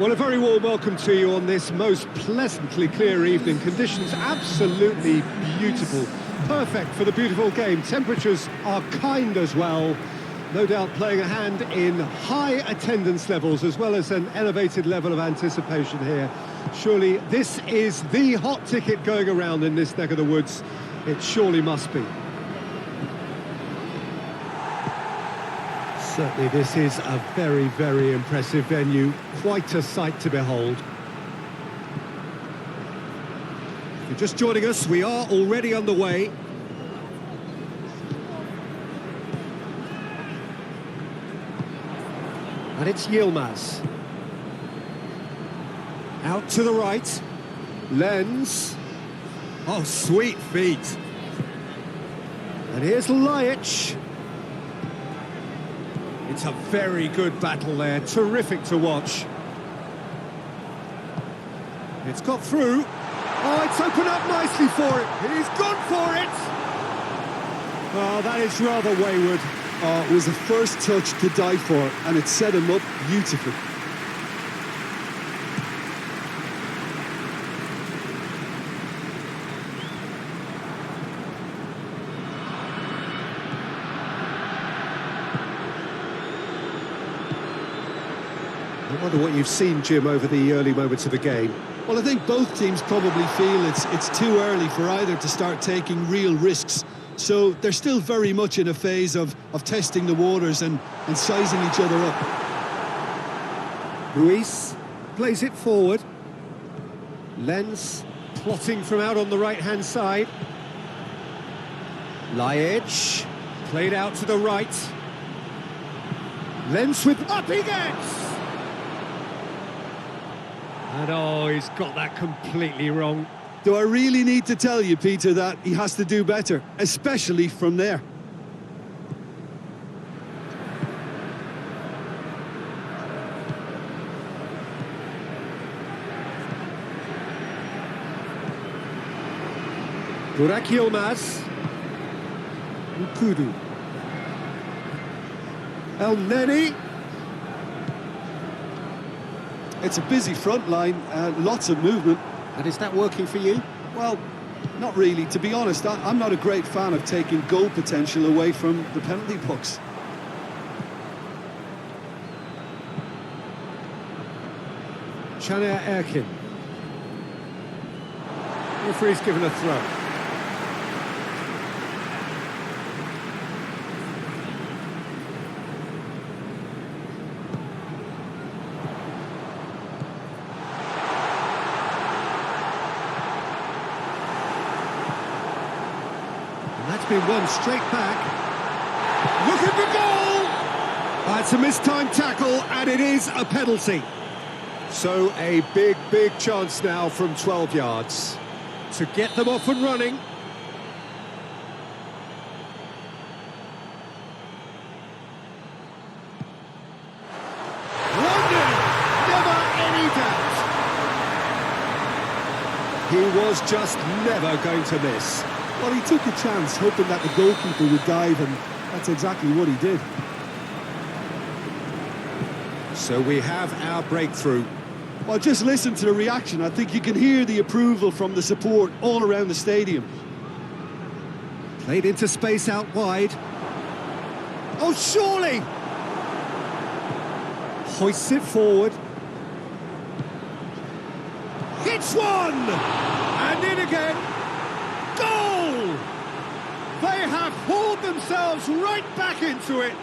Well, a very warm welcome to you on this most pleasantly clear evening. Conditions absolutely beautiful. Perfect for the beautiful game. Temperatures are kind as well. No doubt playing a hand in high attendance levels as well as an elevated level of anticipation here. Surely this is the hot ticket going around in this neck of the woods. It surely must be. Certainly this is a very, very impressive venue. Quite a sight to behold. If you're just joining us, we are already underway. And it's Yilmaz. Out to the right. Lens. Oh, sweet feet. And here's Lajic. It's a very good battle there, terrific to watch. It's got through. Oh, it's opened up nicely for it. He's gone for it. Oh, that is rather wayward. Oh, it was the first touch to die for, and it set him up beautifully. I wonder what you've seen, Jim, over the early moments of the game. Well, I think both teams probably feel it's too early for either to start taking real risks. So they're still very much in a phase of testing the waters and sizing each other up. Ruiz plays it forward. Lens plotting from out on the right-hand side. Lajic played out to the right. Lens with up he gets! And oh, he's got that completely wrong. Do I really need to tell you, Peter, that he has to do better, especially from there? Burak Yilmaz. Ukudu. El Neni. It's a busy front line, lots of movement. And is that working for you? Well, not really. To be honest, I'm not a great fan of taking goal potential away from the penalty box. Caner Erkin. Referee's given a throw. That's been won straight back. Look at the goal! That's a mistimed tackle, and it is a penalty. So a big, big chance now from 12 yards to get them off and running. London, never any doubt. He was just never going to miss. Well, he took a chance, hoping that the goalkeeper would dive, and that's exactly what he did. So we have our breakthrough. Well, just listen to the reaction. I think you can hear the approval from the support all around the stadium. Played into space out wide. Oh, surely! Hoists it forward. Hits one! And in again. Goal! They have hauled themselves right back into it.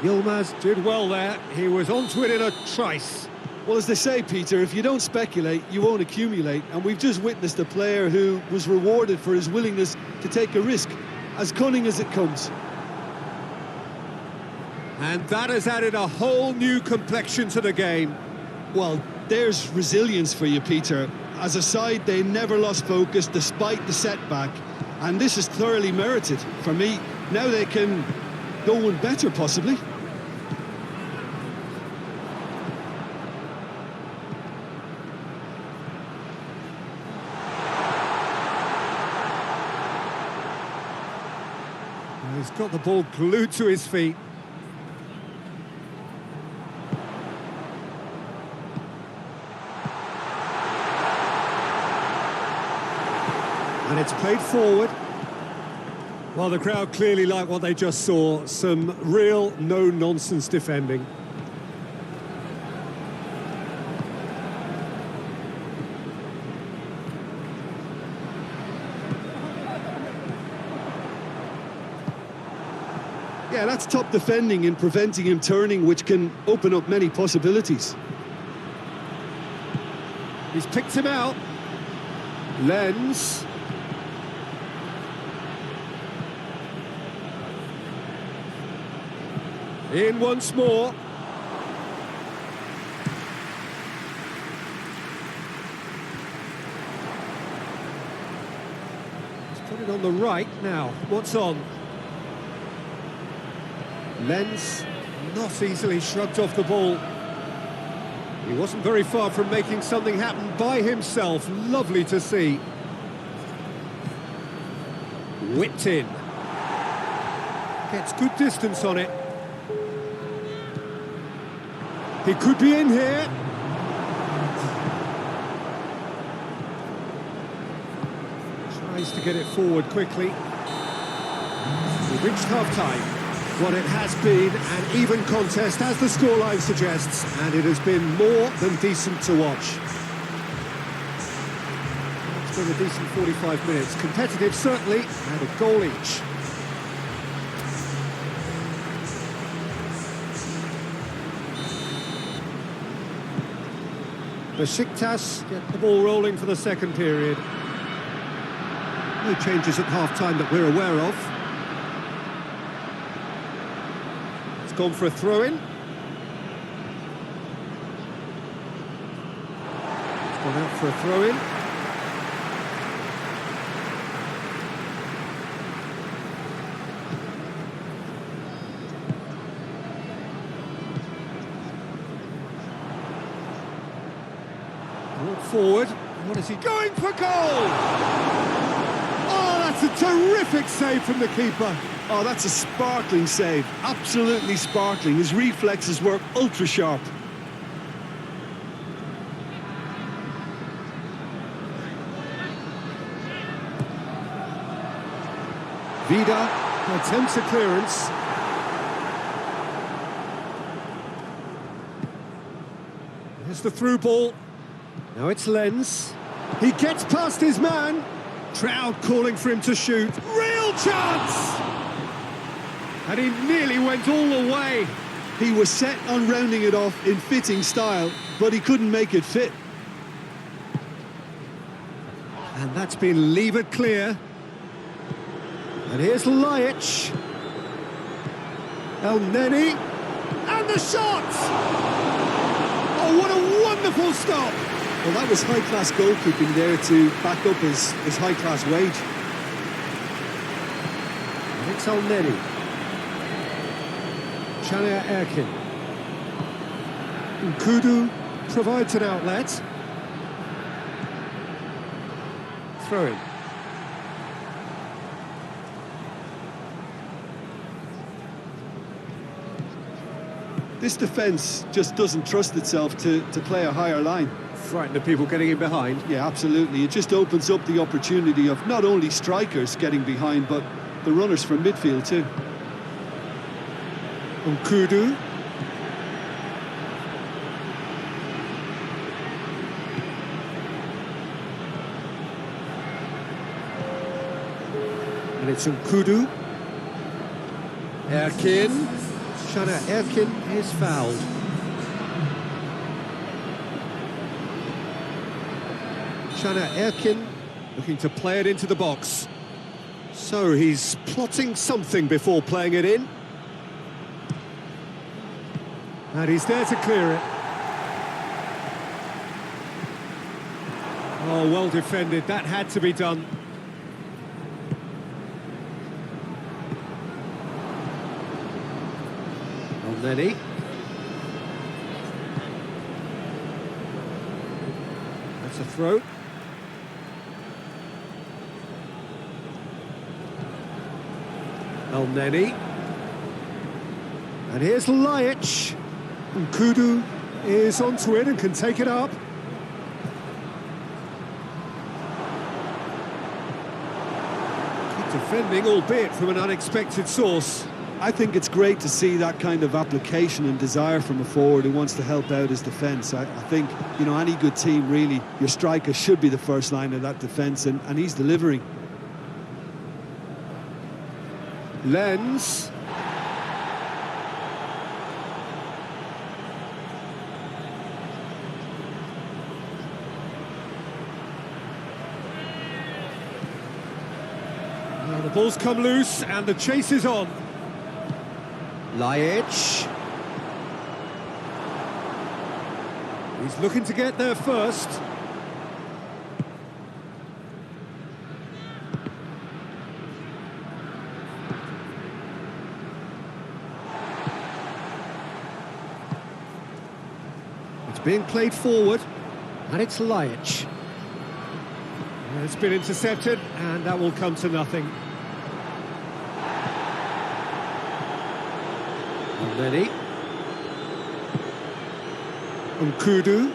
Yilmaz did well there. He was onto it in a trice. Well, as they say, Peter, if you don't speculate, you won't accumulate. And we've just witnessed a player who was rewarded for his willingness to take a risk, as cunning as it comes. And that has added a whole new complexion to the game. Well, there's resilience for you, Peter. As a side, they never lost focus despite the setback. And this is thoroughly merited for me. Now they can go one better, possibly. He's got the ball glued to his feet. It's played forward. Well, the crowd clearly like what they just saw. Some real no-nonsense defending. Yeah, that's top defending and preventing him turning, which can open up many possibilities. He's picked him out. Lenz. In once more. He's put it on the right now. What's on? Lenz not easily shrugged off the ball. He wasn't very far from making something happen by himself. Lovely to see. Whipped in. Gets good distance on it. He could be in here. Tries to get it forward quickly. We reached half-time. What it has been an even contest, as the scoreline suggests, and it has been more than decent to watch. It's been a decent 45 minutes. Competitive, certainly, and a goal each. Besiktas get the ball rolling for the second period. No changes at half-time that we're aware of. Gone for a throw-in. It's gone out for a throw-in. Brought forward. What is he going for? Goal! Oh, that's a terrific save from the keeper. Oh, that's a sparkling save. Absolutely sparkling. His reflexes were ultra-sharp. Vida attempts a clearance. Here's the through ball. Now it's Lenz. He gets past his man. Crowd calling for him to shoot. Real chance! And he nearly went all the way. He was set on rounding it off in fitting style, but he couldn't make it fit. And that's been levered clear. And here's Ljajic. El Neni. And the shot! Oh, what a wonderful stop! Well, that was high-class goalkeeping there to back up his high-class wage. And it's El Neni. Caner Erkin. Nkudu provides an outlet. Throw in. This defence just doesn't trust itself to play a higher line. Frightened of people getting in behind. Yeah, absolutely. It just opens up the opportunity of not only strikers getting behind, but the runners from midfield too. Nkudu. And it's Nkudu. Erkin. Caner Erkin is fouled. Caner Erkin looking to play it into the box. So he's plotting something before playing it in. And he's there to clear it. Oh, well defended. That had to be done. Neni. That's a throw. El Neni. And here's Ljajic. Nkudu is onto it and can take it up. Defending, albeit from an unexpected source. I think it's great to see that kind of application and desire from a forward who wants to help out his defence. I think, you know, any good team, really, your striker should be the first line of that defence, and he's delivering. Lenz. Now the ball's come loose and the chase is on. Lajic. He's looking to get there first. It's being played forward, and it's Lajic. It's been intercepted, and that will come to nothing. Lenny. Nkudu.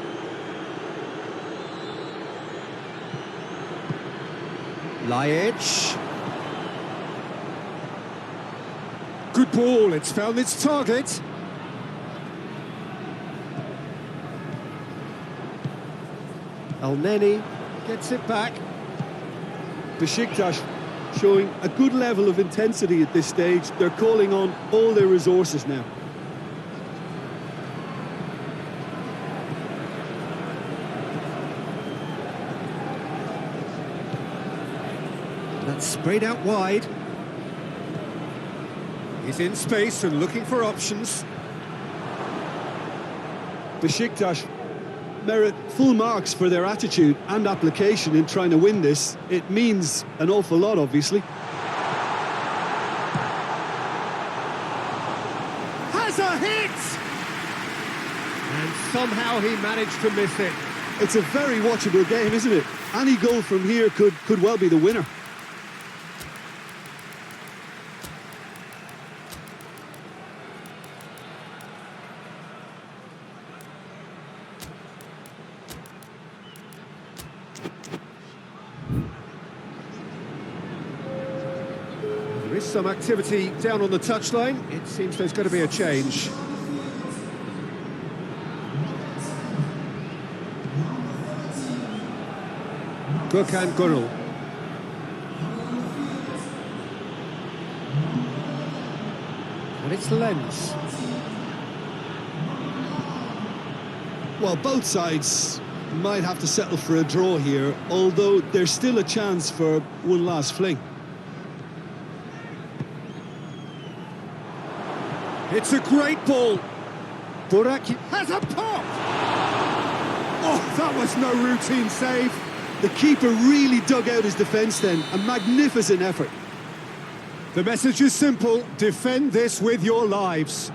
Lajic. Good ball, it's found its target. El-Neni gets it back. Besiktas showing a good level of intensity at this stage. They're calling on all their resources now. That's sprayed out wide. He's in space and looking for options. Besiktas merit full marks for their attitude and application in trying to win this. It means an awful lot, obviously. Has a hit! And somehow he managed to miss it. It's a very watchable game, isn't it? Any goal from here could well be the winner. There is some activity down on the touchline. It seems there's going to be a change. Gökhan Gürül. And it's Lenz. Well, both sides might have to settle for a draw here, although there's still a chance for one last fling. It's a great ball. Buraki has a pop! Oh, that was no routine save. The keeper really dug out his defence then. A magnificent effort. The message is simple. Defend this with your lives.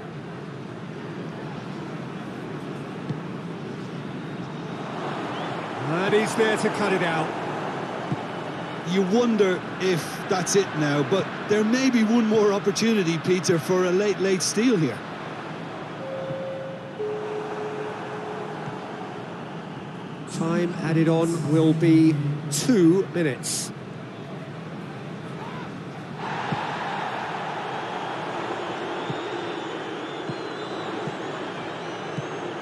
And he's there to cut it out. You wonder if that's it now, but there may be one more opportunity, Peter, for a late steal here. Time added on will be 2 minutes.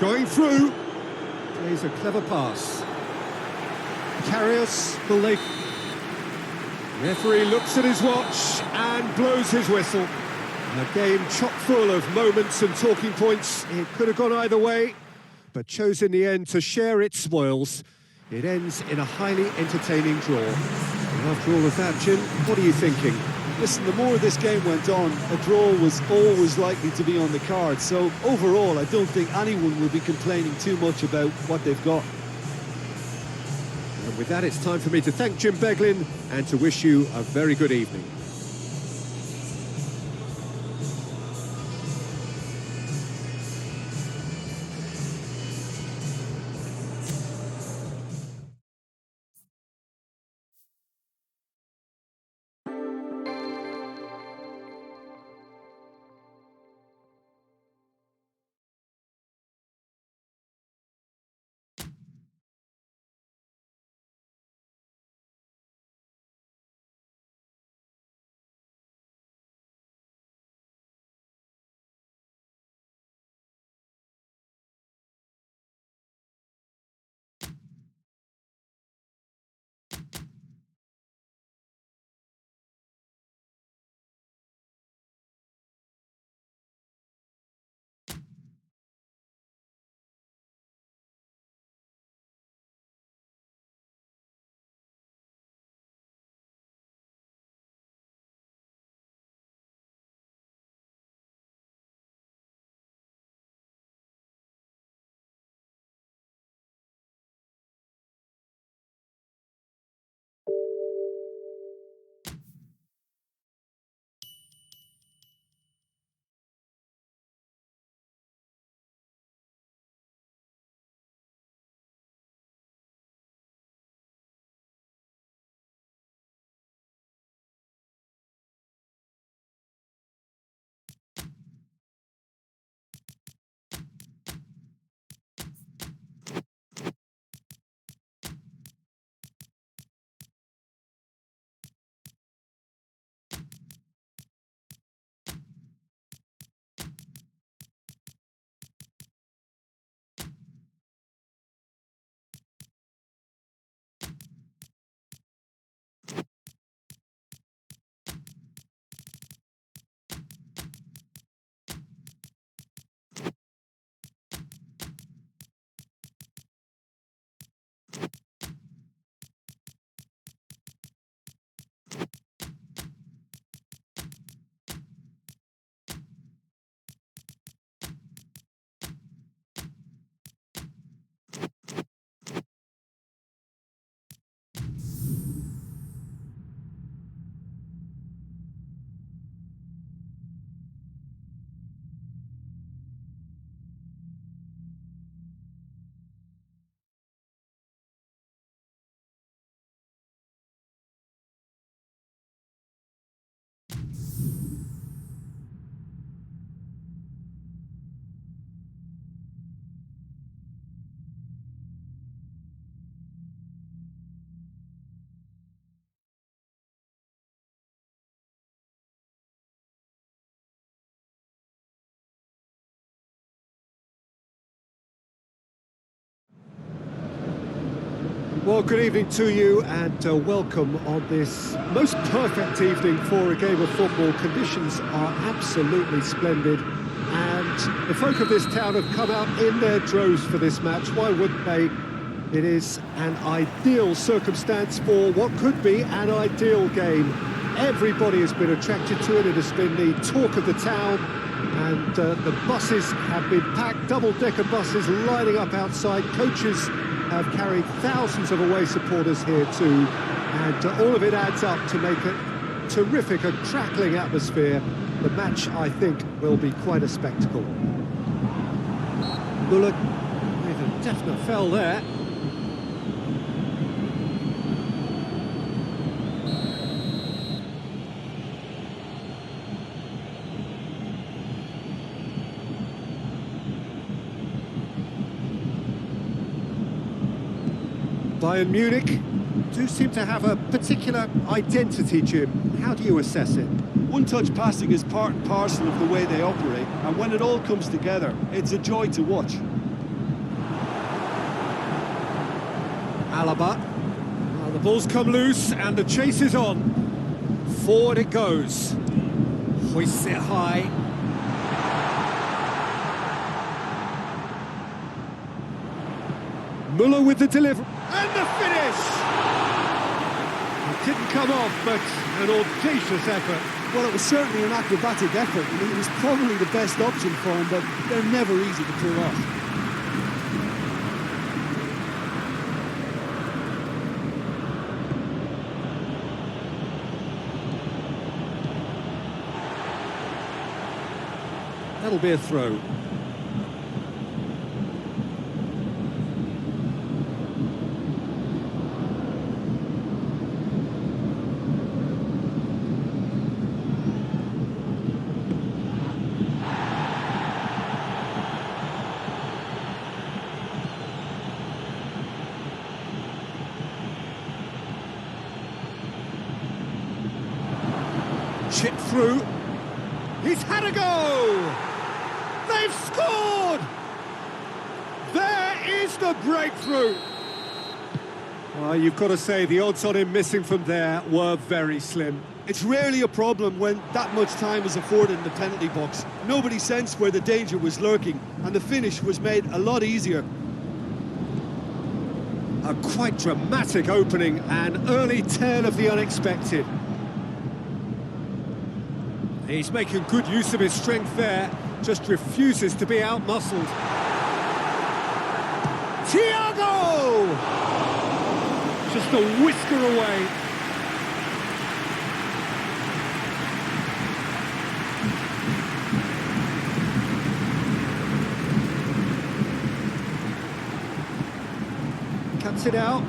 Going through. Plays a clever pass. Karius will they... Referee looks at his watch and blows his whistle. A game chock full of moments and talking points. It could have gone either way, but chose in the end to share its spoils. It ends in a highly entertaining draw. And after all of that, Jim, what are you thinking? Listen, the more this game went on, a draw was always likely to be on the card. So overall, I don't think anyone will be complaining too much about what they've got. And with that, it's time for me to thank Jim Beglin and to wish you a very good evening. Well, good evening to you and welcome on this most perfect evening for a game of football. Conditions are absolutely splendid and the folk of this town have come out in their droves for this match. Why wouldn't they? It is an ideal circumstance for what could be an ideal game. Everybody has been attracted to it. It has been the talk of the town and the buses have been packed, double-decker buses lining up outside. Coaches have carried thousands of away supporters here too, and all of it adds up to make a terrific, a crackling atmosphere. The match, I think, will be quite a spectacle. Muller with a definite foul there. Bayern Munich do seem to have a particular identity, Jim. How do you assess it? One-touch passing is part and parcel of the way they operate, and when it all comes together, it's a joy to watch. Alaba. Well, the ball's come loose and the chase is on. Forward it goes. Hoists it high. Muller with the delivery. And the finish! It didn't come off, but an audacious effort. Well, it was certainly an acrobatic effort. I mean, it was probably the best option for him, but they're never easy to pull off. That'll be a throw. Chip through. He's had a go! They've scored! There is the breakthrough! Well, you've got to say the odds on him missing from there were very slim. It's rarely a problem when that much time is afforded in the penalty box. Nobody sensed where the danger was lurking, and the finish was made a lot easier. A quite dramatic opening, an early tale of the unexpected. He's making good use of his strength there, just refuses to be out-muscled. Thiago! Just a whisker away. Cuts it out.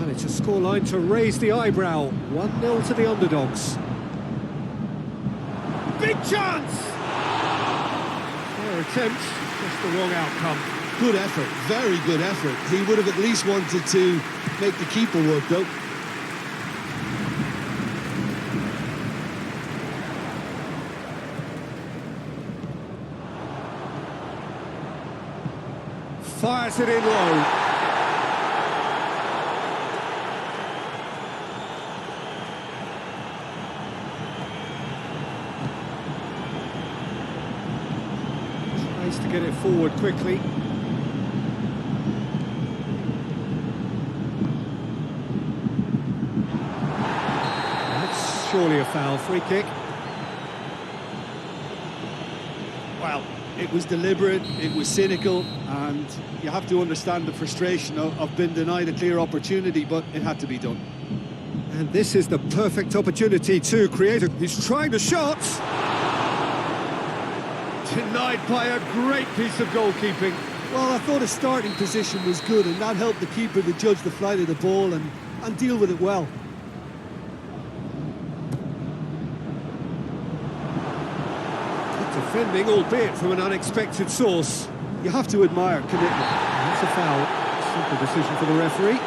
It's a scoreline to raise the eyebrow. 1-0 to the underdogs. Big chance! Fair attempt, just the wrong outcome. Good effort, very good effort. He would have at least wanted to make the keeper work, though. Fires it in low. To get it forward quickly. That's surely a foul. Free kick. Well, it was deliberate, it was cynical, and you have to understand the frustration of being denied a clear opportunity, but it had to be done. And this is the perfect opportunity to create a... He's trying the shot! Denied by a great piece of goalkeeping. Well, I thought his starting position was good, and that helped the keeper to judge the flight of the ball and deal with it well. Good defending, albeit from an unexpected source. You have to admire commitment. That's a foul. Simple decision for the referee.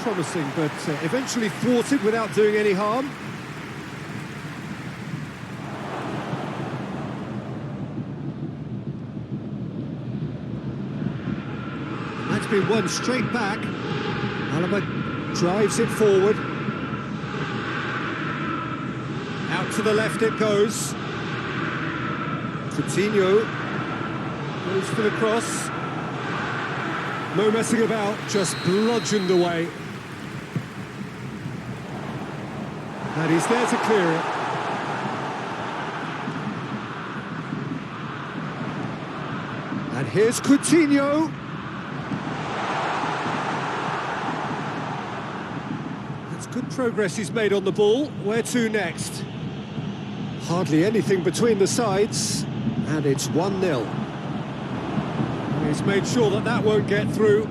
promising, but eventually thwarted without doing any harm. That's been won straight back. Alaba drives it forward. Out to the left it goes. Coutinho goes for the cross. No messing about, just bludgeoned away. And he's there to clear it. And here's Coutinho. That's good progress he's made on the ball. Where to next? Hardly anything between the sides, and it's 1-0. He's made sure that that won't get through.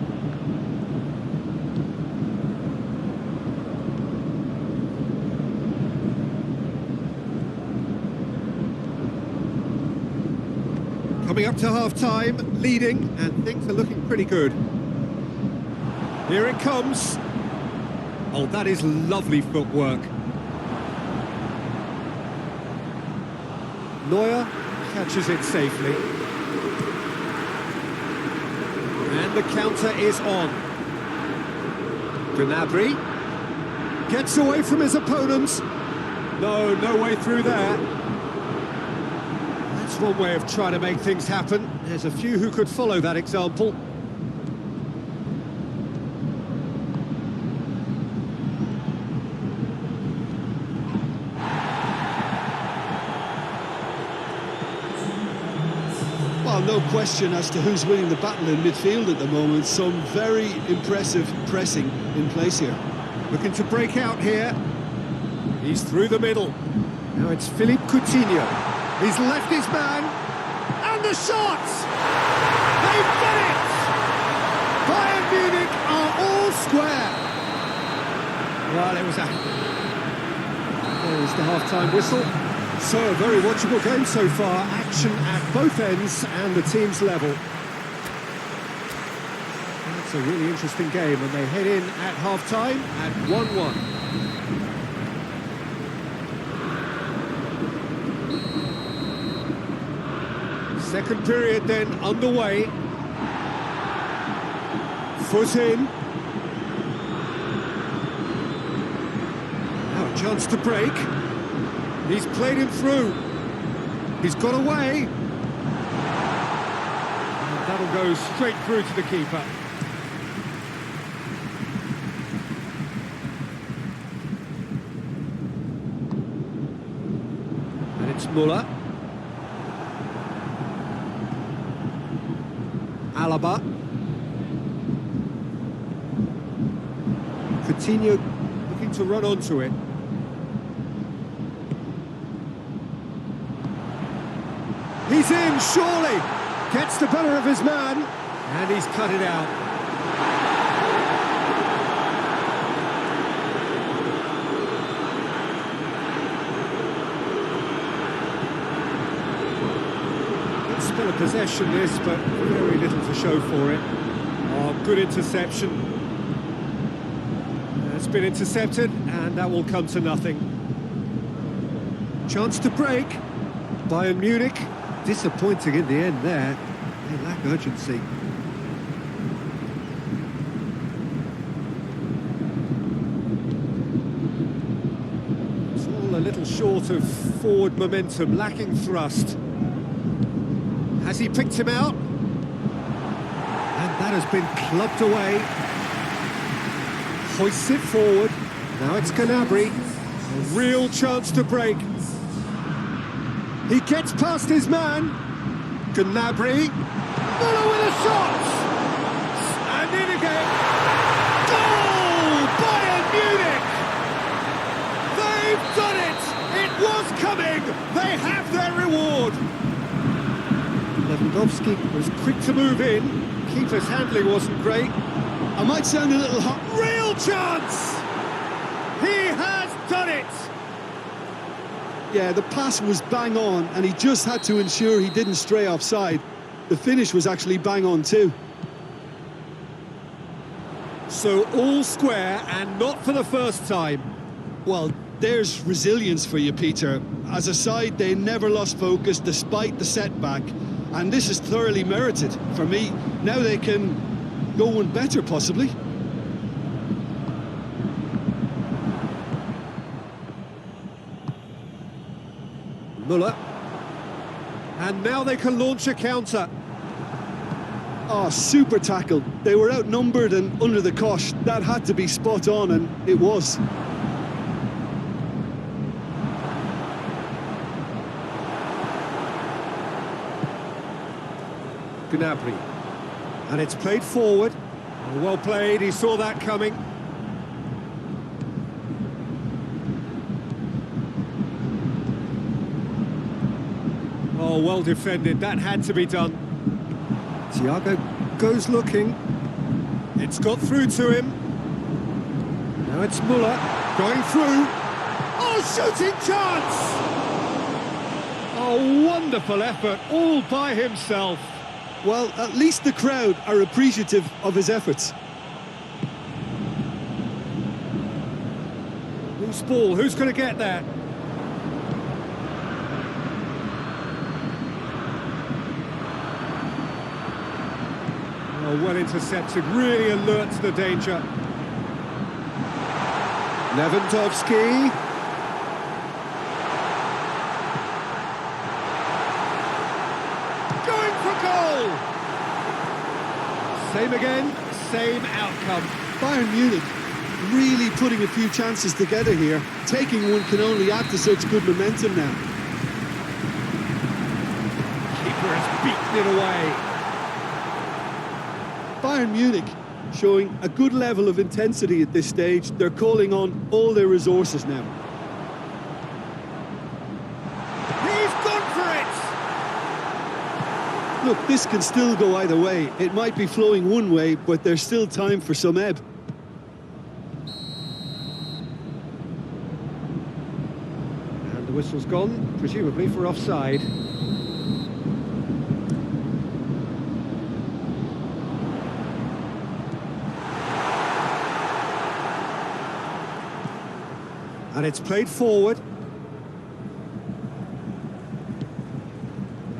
Coming up to half-time, leading, and things are looking pretty good. Here it comes. Oh, that is lovely footwork. Neuer catches it safely. And the counter is on. Gnabry gets away from his opponents. No way through there. That's one way of trying to make things happen. There's a few who could follow that example. Well, no question as to who's winning the battle in midfield at the moment. Some very impressive pressing in place here. Looking to break out here. He's through the middle. Now it's Philippe Coutinho. He's left his man. And the shot! They've done it! Bayern Munich are all square. Well, there was the half-time whistle. So, a very watchable game so far. Action at both ends and the team's level. That's a really interesting game, and they head in at half-time at 1-1. Second period then underway. Foot in. Now a chance to break. He's played him through. He's got away. And that'll go straight through to the keeper. And it's Müller. Alaba. Coutinho looking to run onto it. He's in, surely! Gets the better of his man, and he's cut it out. It's still a possession, this, but very little to show for it. Oh, good interception. It's been intercepted, and that will come to nothing. Chance to break. Bayern Munich. Disappointing in the end there. They lack urgency. It's all a little short of forward momentum, lacking thrust. Has he picked him out? And that has been clubbed away. Hoists it forward. Now it's Gnabry. A real chance to break. He gets past his man. Gnabry. Müller with a shot. And in again. Goal! Bayern Munich! They've done it! It was coming! They have their reward! Lewandowski was quick to move in. Keeper's handling wasn't great. I might sound a little hot. Real chance! He has done it! Yeah, the pass was bang on, and he just had to ensure he didn't stray offside. The finish was actually bang on too. So all square and not for the first time. Well, there's resilience for you, Peter. As a side, they never lost focus despite the setback, and this is thoroughly merited. For me, now they can go one better, possibly. Muller. And now they can launch a counter. Oh, super tackle. They were outnumbered and under the cosh. That had to be spot on, and it was. Gnabry. And it's played forward. Well played, he saw that coming. Oh, well defended, that had to be done. Thiago goes looking. It's got through to him. Now it's Muller going through. Oh, shooting chance! Oh, wonderful effort, all by himself. Well, at least the crowd are appreciative of his efforts. Loose ball, who's going to get there? Oh, well intercepted, really alert to the danger. Lewandowski. Going for goal! Same again, same outcome. Bayern Munich really putting a few chances together here. Taking one can only add to such good momentum now. Keeper has beaten it away. Bayern Munich showing a good level of intensity at this stage. They're calling on all their resources now. He's gone for it! Look, this can still go either way. It might be flowing one way, but there's still time for some ebb. And the whistle's gone, presumably for offside. And it's played forward.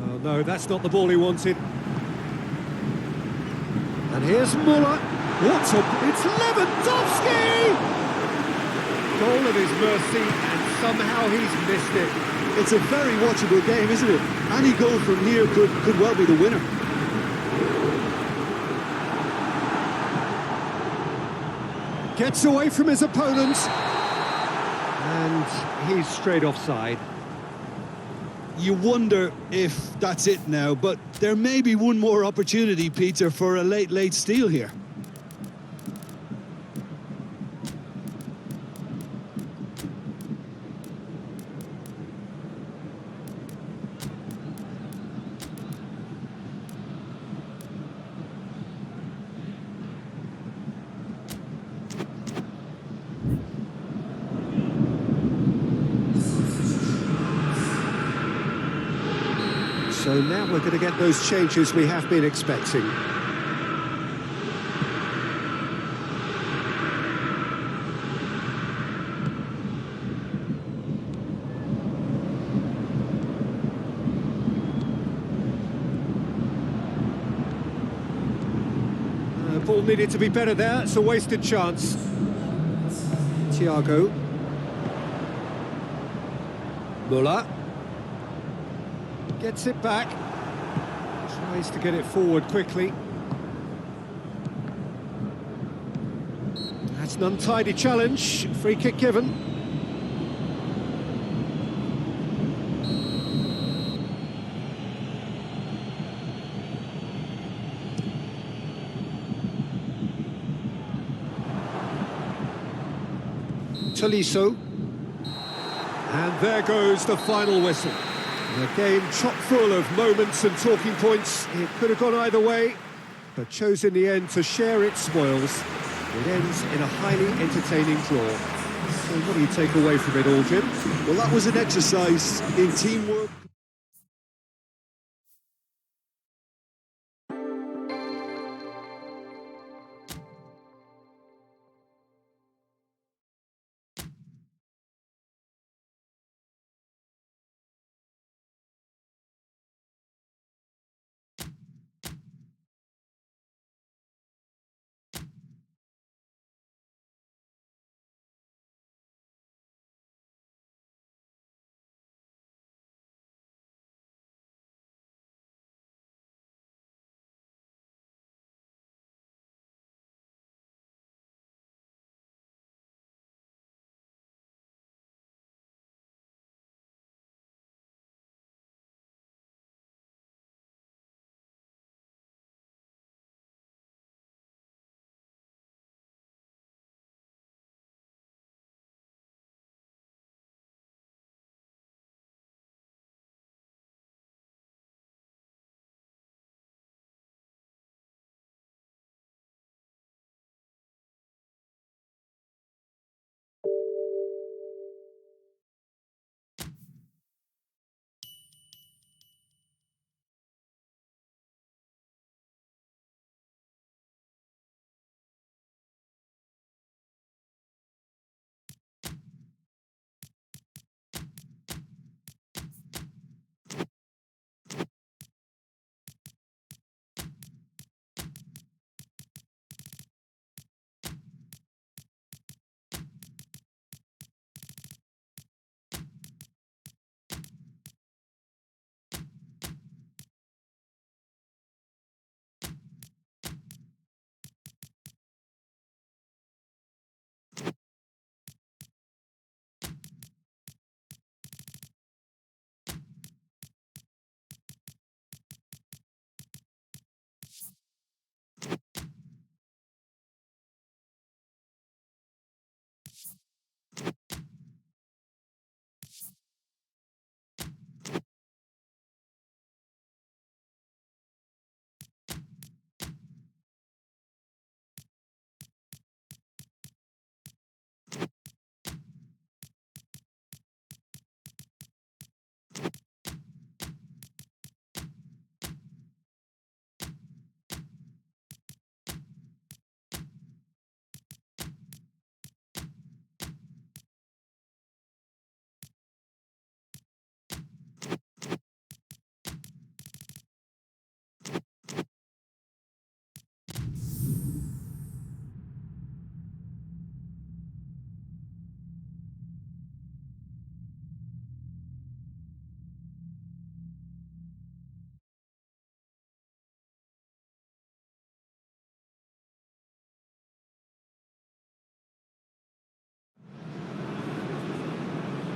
Oh no, that's not the ball he wanted. And here's Muller. It's Lewandowski! Goal at his mercy, and somehow he's missed it. It's a very watchable game, isn't it? Any goal from here could well be the winner. Gets away from his opponent. And he's straight offside. You wonder if that's it now, but there may be one more opportunity, Peter, for a late steal here. So now we're going to get those changes we have been expecting. Ball needed to be better there, it's a wasted chance. Thiago. Muller. Gets it back. Tries to get it forward quickly. That's an untidy challenge. Free kick given. Tolisso. And there goes the final whistle. A game chock full of moments and talking points. It could have gone either way, but chose in the end to share its spoils. It ends in a highly entertaining draw. So what do you take away from it all, Jim? Well, that was an exercise in teamwork.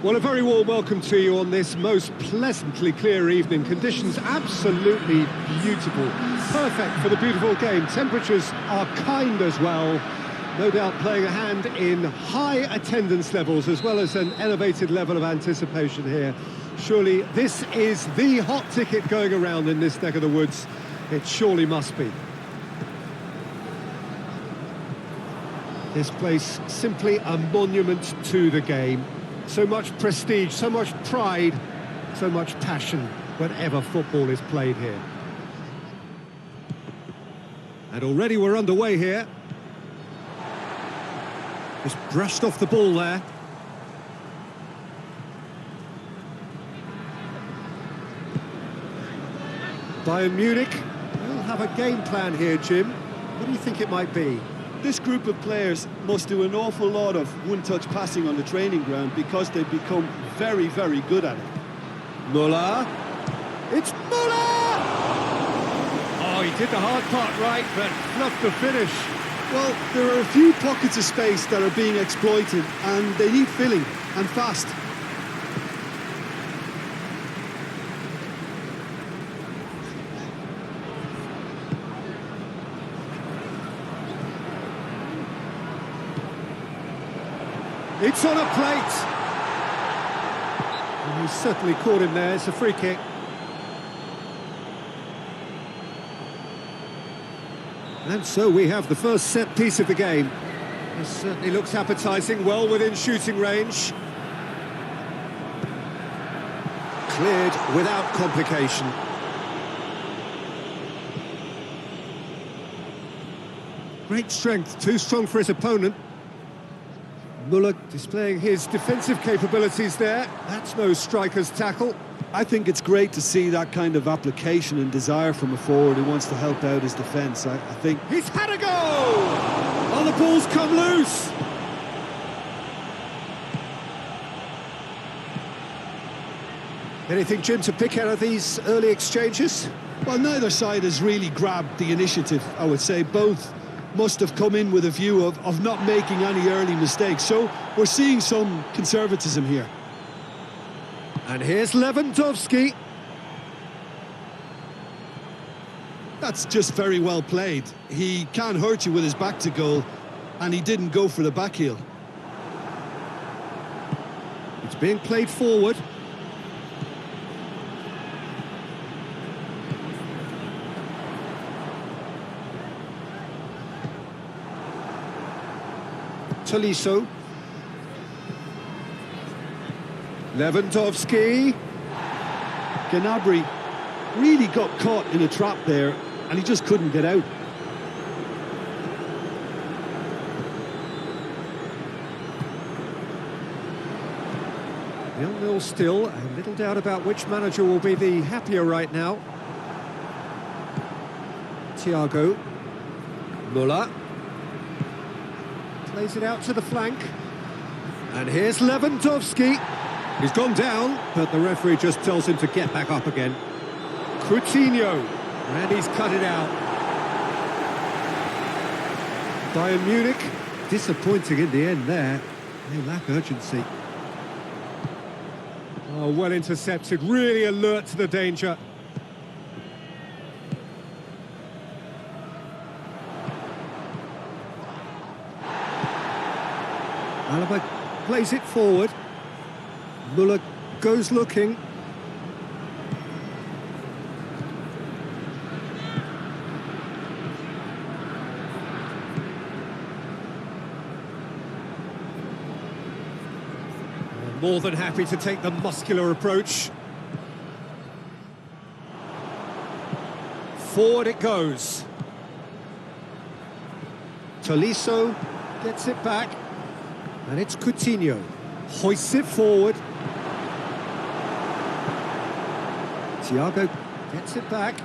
Well, a very warm welcome to you on this most pleasantly clear evening. Conditions absolutely beautiful. Perfect for the beautiful game. Temperatures are kind as well. No doubt playing a hand in high attendance levels as well as an elevated level of anticipation here. Surely this is the hot ticket going around in this neck of the woods. It surely must be. This place simply a monument to the game. So much prestige, so much pride, so much passion whenever football is played here. And already we're underway here. Just brushed off the ball there. Bayern Munich will have a game plan here, Jim. What do you think it might be? This group of players must do an awful lot of one-touch passing on the training ground because they've become very, very good at it. Müller. It's Müller! Oh, he did the hard part right, but not the finish. Well, there are a few pockets of space that are being exploited and they need filling, and fast. It's on a plate. And he's certainly caught him there. It's a free kick. And so we have the first set piece of the game. This certainly looks appetising, well within shooting range. Cleared without complication. Great strength, too strong for his opponent. Müller displaying his defensive capabilities there. That's no striker's tackle. I think it's great to see that kind of application and desire from a forward who wants to help out his defence. I think... He's had a go! Oh, the ball's come loose! Anything, Jim, to pick out of these early exchanges? Well, neither side has really grabbed the initiative, I would say. Both must have come in with a view of not making any early mistakes. So we're seeing some conservatism here. And here's Lewandowski. That's just very well played. He can't hurt you with his back to goal, and he didn't go for the back heel. It's being played forward. Tolisso. Lewandowski. Gnabry really got caught in a trap there, and he just couldn't get out. Nil-nil still, and little doubt about which manager will be the happier right now. Thiago. Müller. Plays it out to the flank. And here's Lewandowski. He's gone down, but the referee just tells him to get back up again. Coutinho. And he's cut it out. Bayern Munich, disappointing in the end there. They lack urgency. Oh, well intercepted, really alert to the danger. Alaba plays it forward. Müller goes looking. More than happy to take the muscular approach. Forward it goes. Tolisso gets it back. And it's Coutinho. Hoists it forward. Thiago gets it back.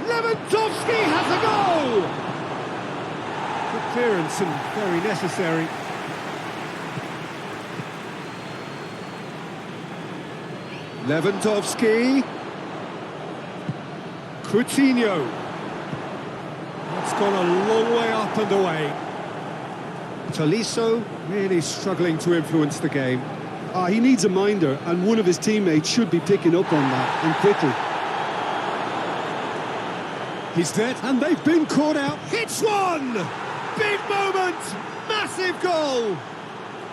Lewandowski has a goal! Good clearance and very necessary. Lewandowski. Coutinho. It's gone a long way up and away. Tolisso really struggling to influence the game. He needs a minder, and one of his teammates should be picking up on that, and quickly. He's there, and they've been caught out. Hits one! Big moment! Massive goal!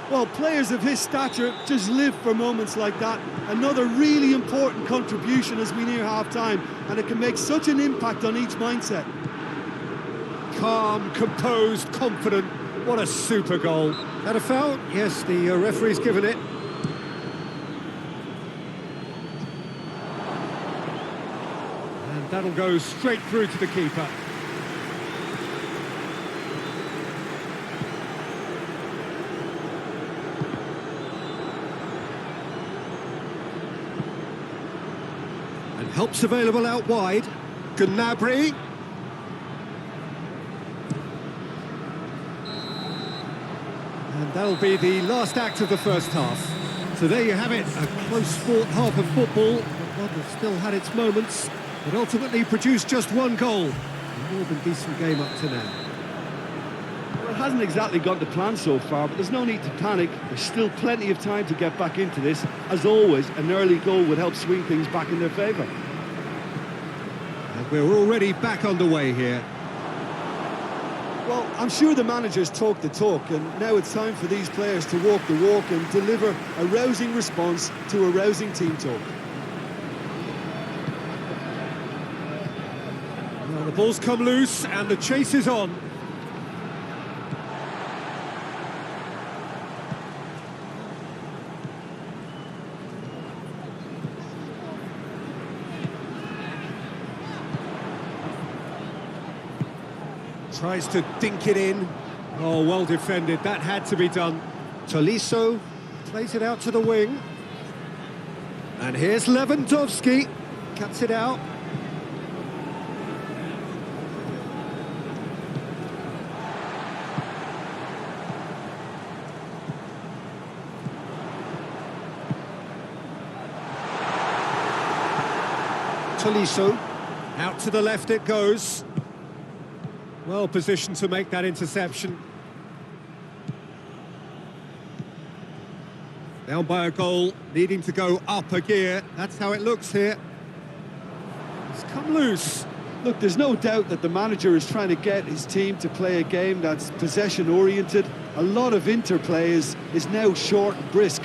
Well, players of his stature just live for moments like that. Another really important contribution as we near half-time, and it can make such an impact on each mindset. Calm, composed, confident. What a super goal. Had a foul? Yes, the referee's given it. And that'll go straight through to the keeper. And help's available out wide. Gnabry. And that'll be the last act of the first half. So there you have it, a close-fought half of football. One that still had its moments, but ultimately produced just one goal. A more than decent game up to now. Well, it hasn't exactly gone to plan so far, but there's no need to panic. There's still plenty of time to get back into this. As always, an early goal would help swing things back in their favour. And we're already back underway here. Well, I'm sure the managers talk the talk, and now it's time for these players to walk the walk and deliver a rousing response to a rousing team talk. Well, the ball's come loose and the chase is on. Tries to dink it in. Oh, well defended. That had to be done. Tolisso plays it out to the wing. And here's Lewandowski. Cuts it out. Tolisso. Out to the left it goes. Well positioned to make that interception. Down by a goal, needing to go up a gear. That's how it looks here. It's come loose. Look, there's no doubt that the manager is trying to get his team to play a game that's possession-oriented. A lot of interplay is now short and brisk.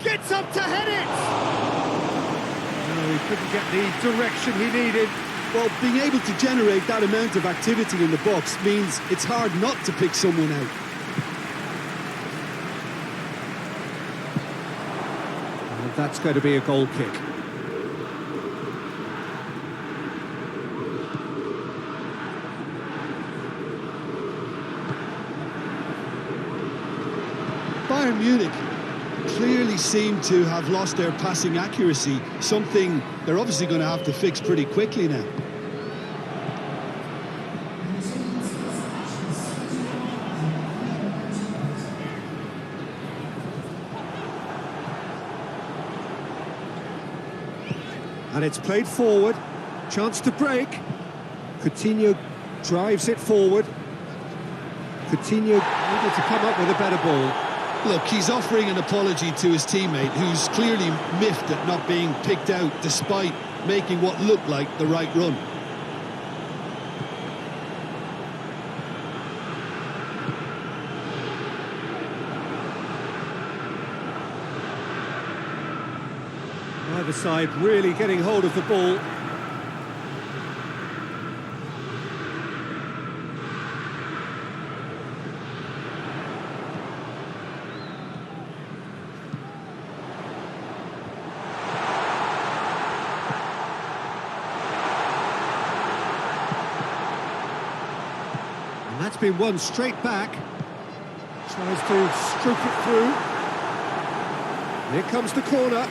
Gets up to head it! No, he couldn't get the direction he needed. Well, being able to generate that amount of activity in the box means it's hard not to pick someone out. And that's going to be a goal kick. Bayern Munich clearly seem to have lost their passing accuracy, something they're obviously going to have to fix pretty quickly now. And it's played forward. Chance to break. Coutinho drives it forward. Coutinho able to come up with a better ball. Look, he's offering an apology to his teammate, who's clearly miffed at not being picked out despite making what looked like the right run. Either side really getting hold of the ball. And that's been won straight back. Tries to stroke it through. Here comes the corner.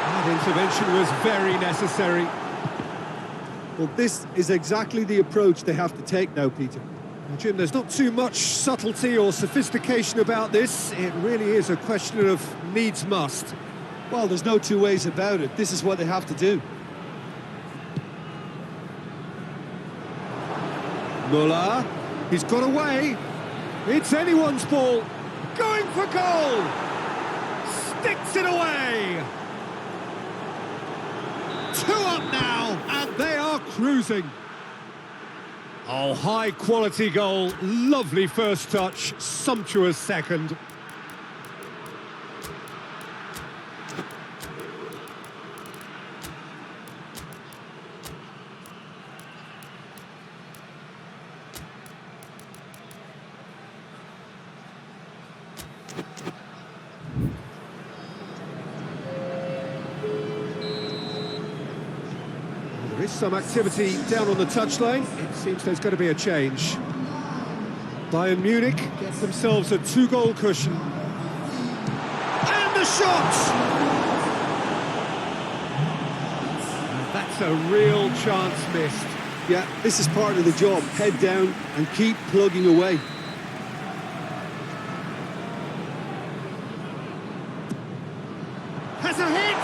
That intervention was very necessary. Well, this is exactly the approach they have to take now, Peter. Well, Jim, there's not too much subtlety or sophistication about this. It really is a question of needs must. Well, there's no two ways about it. This is what they have to do. Muller, he's got away. It's anyone's ball. Going for goal. Sticks it away. 2 up now, and they are cruising. Oh, high quality goal. Lovely first touch, sumptuous second. There is some activity down on the touchline. It seems there's going to be a change. Bayern Munich get themselves a 2-goal cushion. And the shot! That's a real chance missed. Yeah, this is part of the job. Head down and keep plugging away. Has a hit!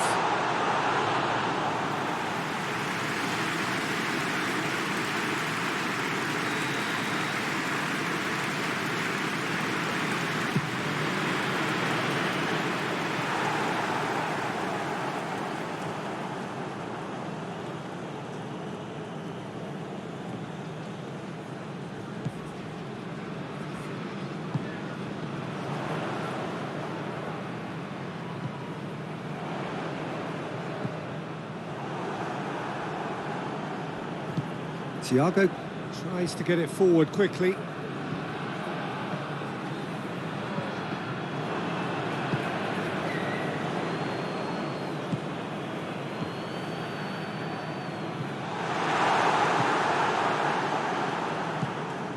Thiago tries to get it forward quickly.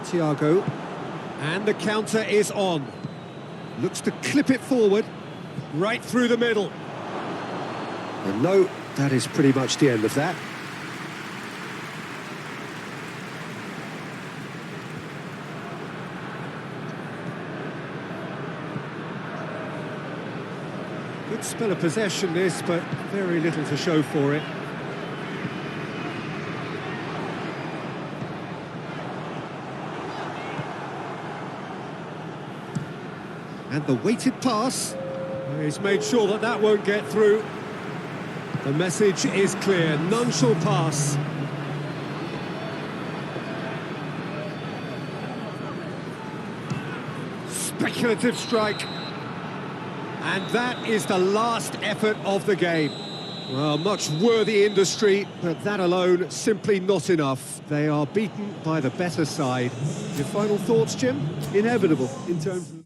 Thiago, and the counter is on. Looks to clip it forward, right through the middle. And no, that is pretty much the end of that. Good spell of possession this, but very little to show for it. And the weighted pass. He's made sure that that won't get through. The message is clear, none shall pass. Speculative strike. And that is the last effort of the game. Well, much worthy industry, but that alone simply not enough. They are beaten by the better side. Your final thoughts, Jim? Inevitable in terms of...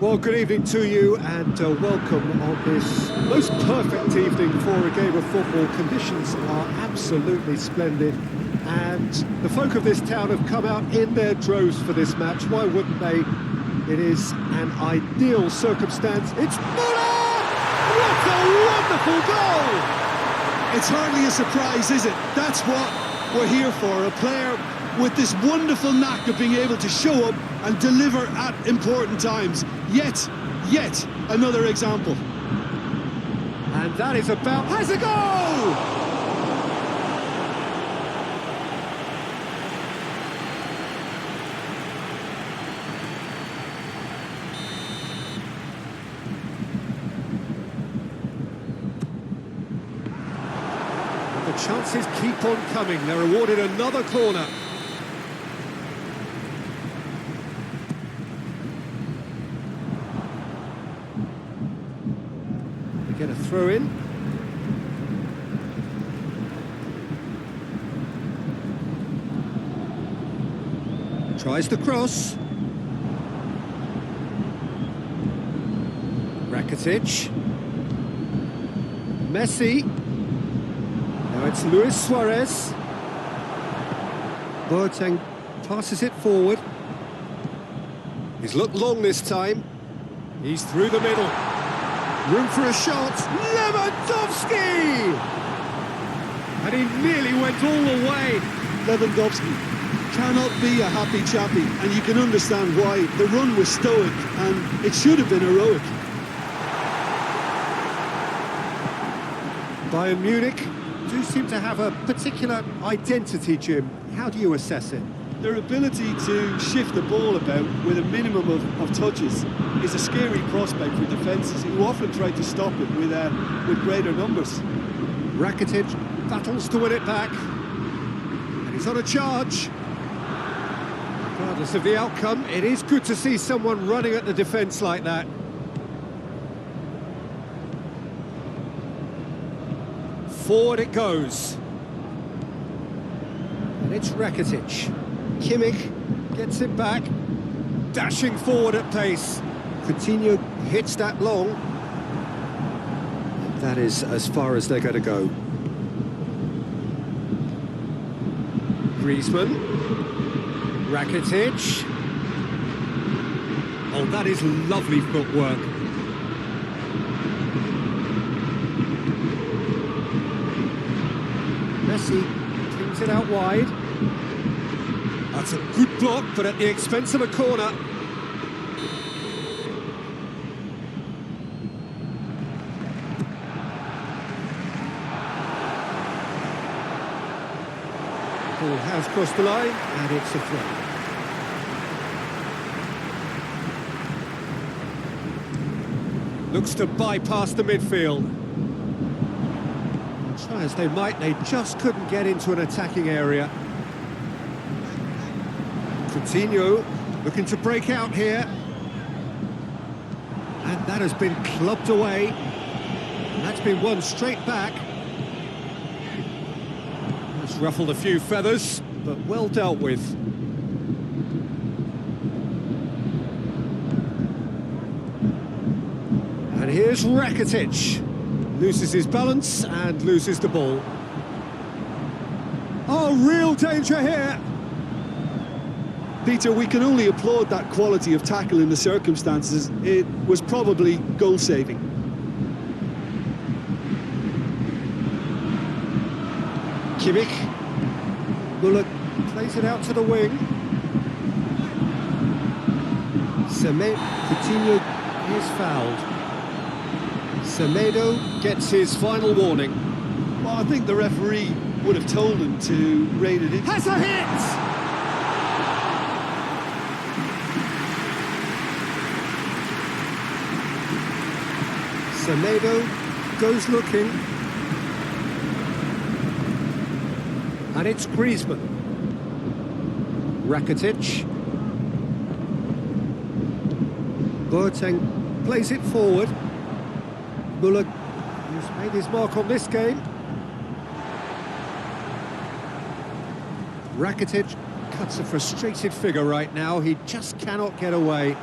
Well, good evening to you and welcome on this most perfect evening for a game of football. Conditions are absolutely splendid and the folk of this town have come out in their droves for this match. Why wouldn't they? It is an ideal circumstance. It's Muller! What a wonderful goal! It's hardly a surprise, is it? That's what we're here for, a player with this wonderful knack of being able to show up and deliver at important times. Yet another example. And that is about... has a goal! And the chances keep on coming. They're awarded another corner. Get a throw in. Tries the cross. Rakitic. Messi. Now it's Luis Suarez. Boateng passes it forward. He's looked long this time. He's through the middle. Room for a shot, Lewandowski! And he nearly went all the way. Lewandowski cannot be a happy chappy, and you can understand why. The run was stoic, and it should have been heroic. Bayern Munich do seem to have a particular identity, Jim. How do you assess it? Their ability to shift the ball about with a minimum of touches is a scary prospect for defences who often try to stop it with greater numbers. Rakitic battles to win it back. And he's on a charge. Regardless of the outcome, it is good to see someone running at the defence like that. Forward it goes. And it's Rakitic. Kimmich gets it back, dashing forward at pace. Coutinho hits that long. That is as far as they're going to go. Griezmann. Rakitic. Oh, that is lovely footwork. Messi cleans it out wide. That's a good block, but at the expense of a corner. Ball has crossed the line, and it's a throw. Looks to bypass the midfield. Try as they might, they just couldn't get into an attacking area. Coutinho looking to break out here. And that has been clubbed away. That's been won straight back. That's ruffled a few feathers, but well dealt with. And here's Rakitic. Loses his balance and loses the ball. Oh, real danger here. Peter, we can only applaud that quality of tackle in the circumstances. It was probably goal-saving. Kimmich. Muller plays it out to the wing. Coutinho is fouled. Semedo gets his final warning. Well, I think the referee would have told him to rate it in. Has a hit! Semedo goes looking. And it's Griezmann. Rakitic. Boateng plays it forward. Muller has made his mark on this game. Rakitic cuts a frustrated figure right now. He just cannot get away.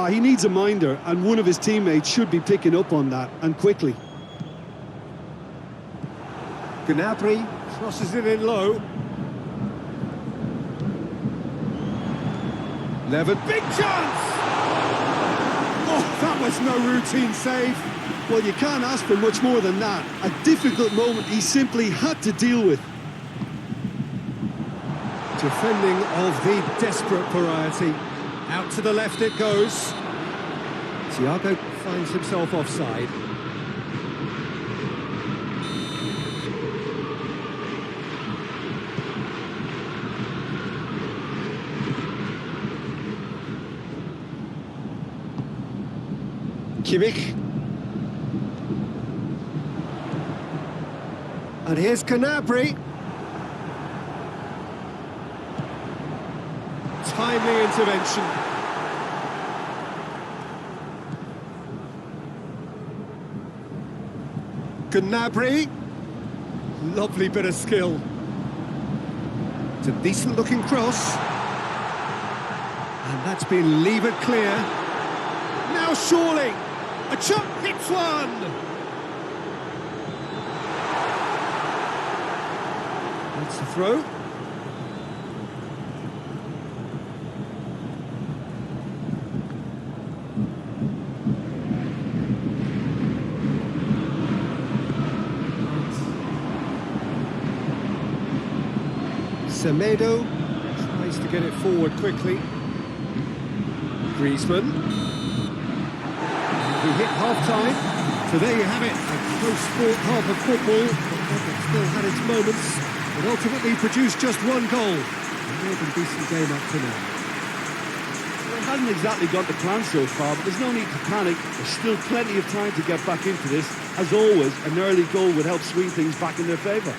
He needs a minder, and one of his teammates should be picking up on that, and quickly. Gnabry crosses it in low. Levin, big chance! Oh, that was no routine save. Well, you can't ask for much more than that. A difficult moment he simply had to deal with. Defending of the desperate variety. Out to the left it goes. Thiago finds himself offside. Kimmich. And here's Gnabry. Timely intervention. Gnabry. Lovely bit of skill. It's a decent looking cross. And that's been levered clear. Now surely. A chop hits one! That's the throw. Semedo tries to get it forward quickly. Griezmann. We hit half-time, so there you have it, a close-fought half of football, but still had its moments, but ultimately produced just one goal. A more than decent game up to now. Well, it hasn't exactly got the plan so far, but there's no need to panic. There's still plenty of time to get back into this. As always, an early goal would help swing things back in their favour.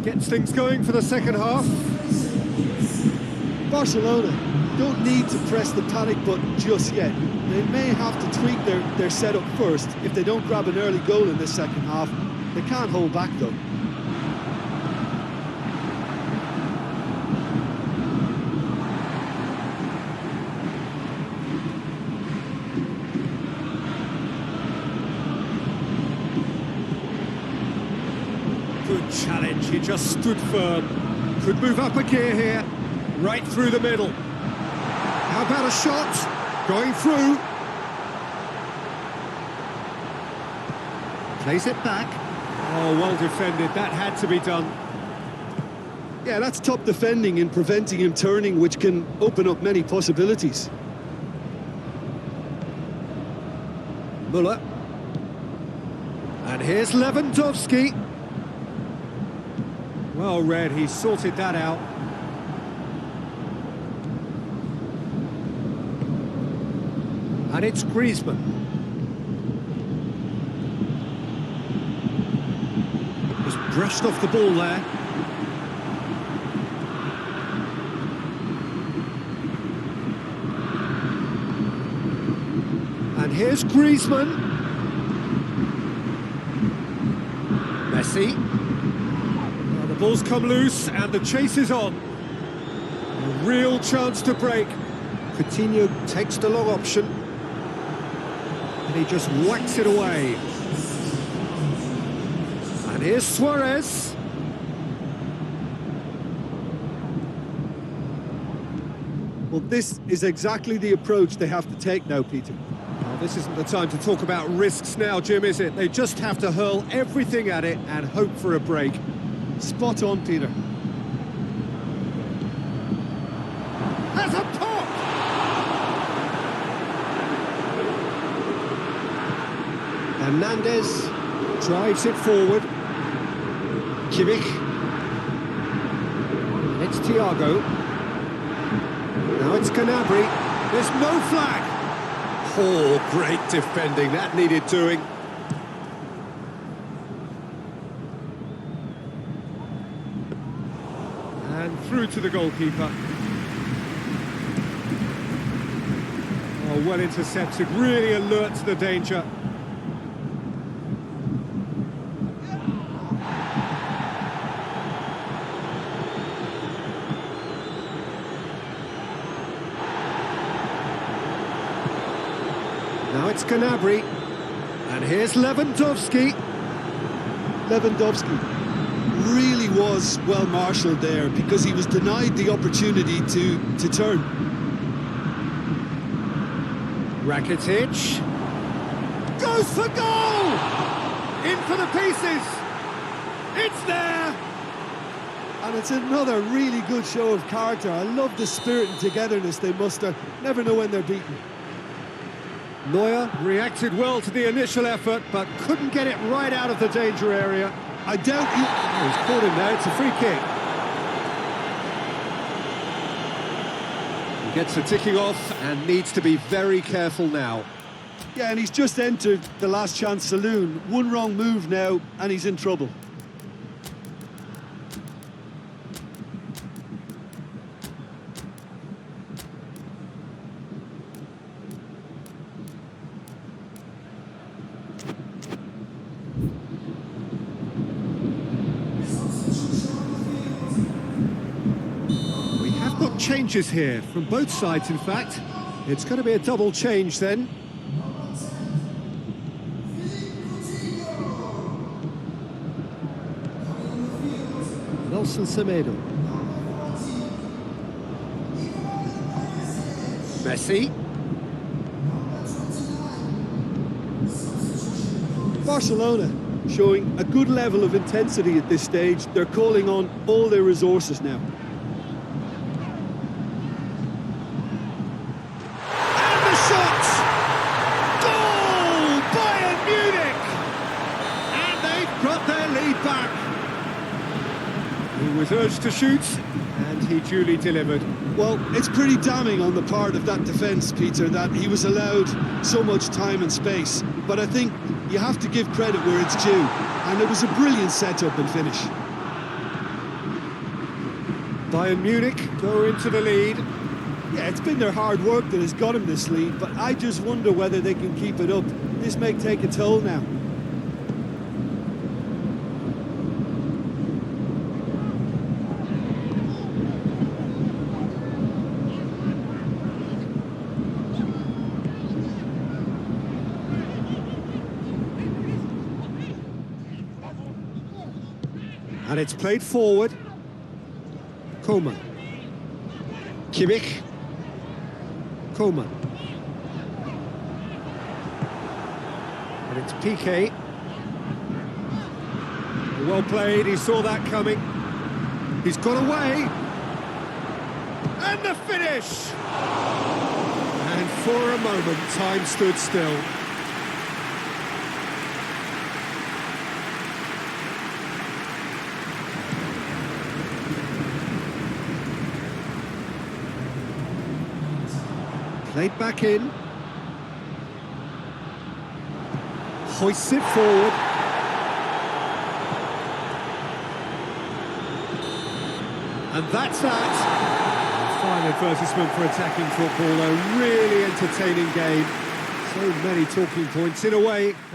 Gets things going for the second half. Barcelona don't need to press the panic button just yet. They may have to tweak their setup first if they don't grab an early goal in the second half. They can't hold back though. Good challenge, he just stood firm. Could move up a gear here, right through the middle. How about a shot? Going through. Plays it back. Oh, well defended, that had to be done. Yeah, that's top defending and preventing him turning, which can open up many possibilities. Muller. And here's Lewandowski. Well read, he sorted that out. And it's Griezmann. Just brushed off the ball there. And here's Griezmann. Messi. Well, the ball's come loose and the chase is on. A real chance to break. Coutinho takes the long option. And he just whacks it away. And here's Suarez. Well, this is exactly the approach they have to take now, Peter. Well, this isn't the time to talk about risks now, Jim, is it? They just have to hurl everything at it and hope for a break. Spot on, Peter. Has a pop! Hernandez drives it forward. Kimmich. And it's Thiago. Now it's Gnabry. There's no flag. Oh, great defending. That needed doing. through to the goalkeeper. Oh, well intercepted, really alert to the danger. Now it's Gnabry, and here's Lewandowski. Lewandowski really was well marshalled there because he was denied the opportunity to turn. Rakitic goes for goal! In for the pieces! It's there! And it's another really good show of character. I love the spirit and togetherness they muster. Never know when they're beaten. Neuer reacted well to the initial effort, but couldn't get it right out of the danger area. I doubt he... Oh, he's caught him there, it's a free kick. He gets the ticking off and needs to be very careful now. Yeah, and he's just entered the last chance saloon. One wrong move now, and he's in trouble. Changes here from both sides, in fact. It's going to be a double change then. Nelson Semedo. Messi. Barcelona showing a good level of intensity at this stage. They're calling on all their resources now. Got their lead back. He was urged to shoot, and he duly delivered. Well, it's pretty damning on the part of that defence, Peter, that he was allowed so much time and space. But I think you have to give credit where it's due, and it was a brilliant setup and finish. Bayern Munich go into the lead. Yeah, it's been their hard work that has got him this lead, but I just wonder whether they can keep it up. This may take a toll now. And it's played forward. Coman. Kimmich. Coman. And it's Piqué. Well played, he saw that coming. He's got away. And the finish! And for a moment, time stood still. Played back in. Hoists it forward. And that's that. A fine advertisement for attacking football, a really entertaining game. So many talking points in a way.